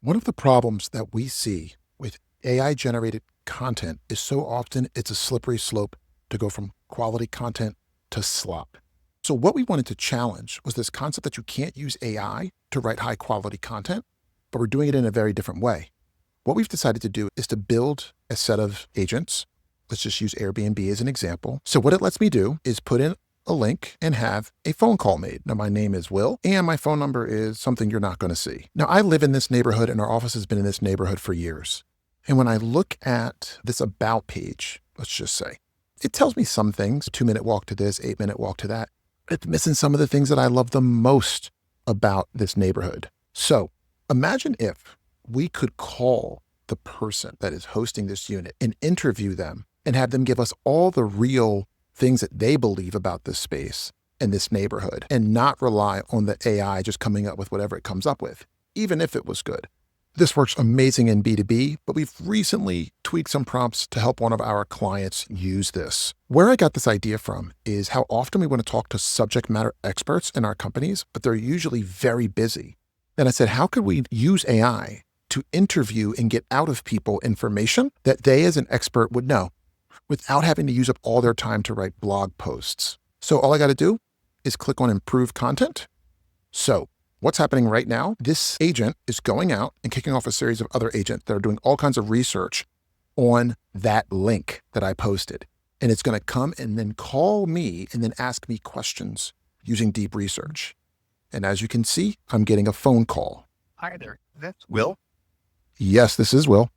One of the problems that we see with AI generated content is so often it's a slippery slope to go from quality content to slop. So, what we wanted to challenge was this concept that you can't use AI to write high quality content, but we're doing it in a very different way. What we've decided to do is to build a set of agents. Let's just use Airbnb as an example. So, what it lets me do is put in a link and have a phone call made. Now, my name is Will, and my phone number is something you're not going to see. Now, I live in this neighborhood, and our office has been in this neighborhood for years. And when I look at this about page, let's just say, it tells me some things, 2-minute walk to this, 8-minute walk to that. It's missing some of the things that I love the most about this neighborhood. So imagine if we could call the person that is hosting this unit and interview them and have them give us all the real things that they believe about this space and this neighborhood, and not rely on the AI just coming up with whatever it comes up with, even if it was good. This works amazing in B2B, but we've recently tweaked some prompts to help one of our clients use this. Where I got this idea from is how often we want to talk to subject matter experts in our companies, but they're usually very busy. And I said, how could we use AI to interview and get out of people information that they as an expert would know without having to use up all their time to write blog posts? So all I got to do is click on improve content. So what's happening right now? This agent is going out and kicking off a series of other agents that are doing all kinds of research on that link that I posted. And it's going to come and then call me and then ask me questions using deep research. And as you can see, I'm getting a phone call. Hi there, that's Will. Yes, this is Will.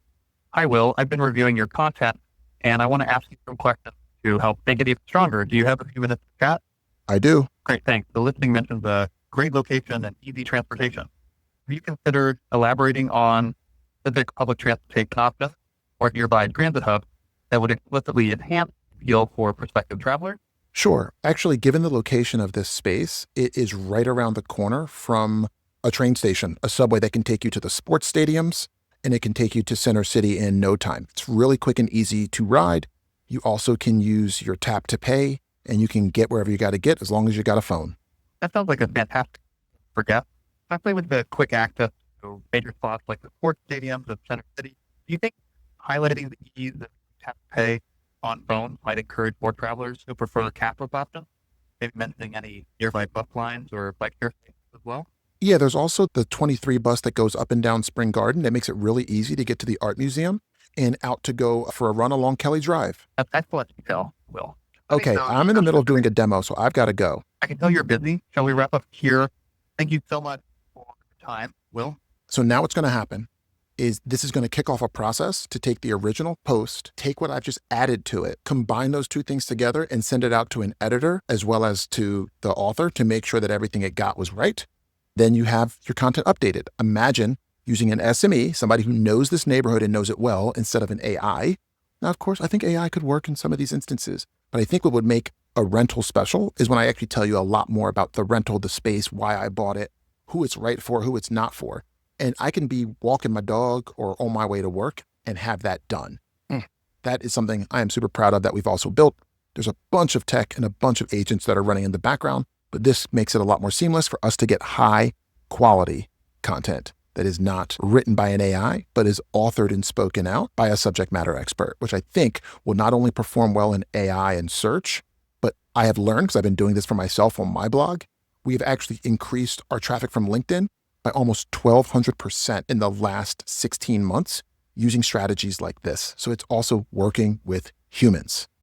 Hi, Will. I've been reviewing your content, and I want to ask you some questions to help make it even stronger. Do you have a few minutes to chat? I do. Great, thanks. The listing mentions a great location and easy transportation. Have you considered elaborating on specific public transportation options or nearby transit hubs that would explicitly enhance the appeal for prospective travelers? Sure. Actually, given the location of this space, it is right around the corner from a train station, a subway that can take you to the sports stadiums, and it can take you to Center City in no time. It's really quick and easy to ride. You also can use your tap to pay, and you can get wherever you got to get as long as you got a phone. That sounds like a fantastic for guests, especially with the quick access to major spots like the sports stadiums of Center City. Do you think highlighting the ease of tap to pay on phone might encourage more travelers who prefer cashless options? Maybe mentioning any nearby bus lines or bike share stations as well? Yeah, there's also the 23 bus that goes up and down Spring Garden that makes it really easy to get to the art museum and out to go for a run along Kelly Drive. That's excellent detail, Will. Okay, I'm in the middle of doing a demo, so I've got to go. I can tell you're busy. Shall we wrap up here? Thank you so much for your time, Will. So now what's going to happen is this is going to kick off a process to take the original post, take what I've just added to it, combine those two things together and send it out to an editor as well as to the author to make sure that everything it got was right. Then you have your content updated. Imagine using an SME, somebody who knows this neighborhood and knows it well, instead of an AI. Now, of course, I think AI could work in some of these instances, but I think what would make a rental special is when I actually tell you a lot more about the rental, the space, why I bought it, who it's right for, who it's not for. And I can be walking my dog or on my way to work and have that done. That is something I am super proud of that we've also built. There's a bunch of tech and a bunch of agents that are running in the background, but this makes it a lot more seamless for us to get high quality content that is not written by an AI, but is authored and spoken out by a subject matter expert, which I think will not only perform well in AI and search, but I have learned, because I've been doing this for myself on my blog, we have actually increased our traffic from LinkedIn by almost 1,200% in the last 16 months using strategies like this. So it's also working with humans.